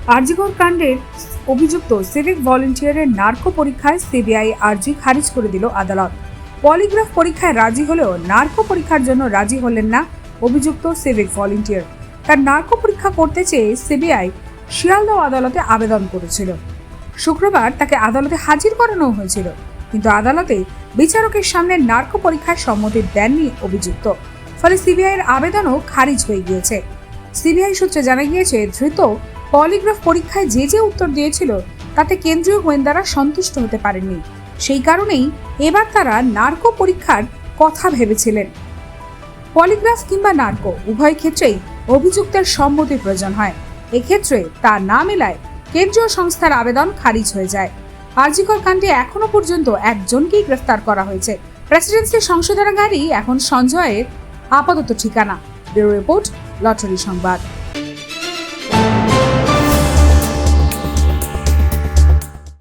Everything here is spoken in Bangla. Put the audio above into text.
আরজিকর কাণ্ডের অভিযুক্ত সিভিক ভলেন্টিয়ারের নার্কো পরীক্ষায় সিবিআই আর্জি খারিজ করে দিল আদালত। পলিগ্রাফ পরীক্ষায় রাজি হলেও নার্কো পরীক্ষার জন্য রাজি হলেন না অভিযুক্ত সিভিক ভলেন্টিয়ার। তার নার্কো পরীক্ষা করতে চেয়ে সিবিআই শিয়ালদহ আদালতে আবেদন করেছিল। শুক্রবার তাকে আদালতে হাজির করানো হয়েছিল, কিন্তু আদালতে বিচারকের সামনে নার্কো পরীক্ষার সম্মতি দেননি অভিযুক্ত। ফলে সিবিআইয়ের আবেদনও খারিজ হয়ে গিয়েছে। সিবিআই সূত্রে জানা গিয়েছে, ধৃত পলিগ্রাফ পরীক্ষায় যে উত্তর দিয়েছিল তাতে কেন্দ্রীয় গোয়েন্দারা সন্তুষ্ট হতে পারেননি। সেই কারণেই এবার তারা নার্কো পরীক্ষার কথা ভেবেছিলেন। পলিগ্রাফ কিংবা নার্কো উভয় ক্ষেত্রেই অভিযুক্তের সম্মতির প্রয়োজন হয়। এক্ষেত্রে তা না মেলায় কেন্দ্রীয় সংস্থার আবেদন খারিজ হয়ে যায়। আরজিকর কাণ্ডে এখনো পর্যন্ত একজনকেই গ্রেফতার করা হয়েছে। প্রেসিডেন্সি সংশোধনাগারই এখন সঞ্জয়ের আপাতত ঠিকানা। ব্যুরো রিপোর্ট, লটারি সংবাদ।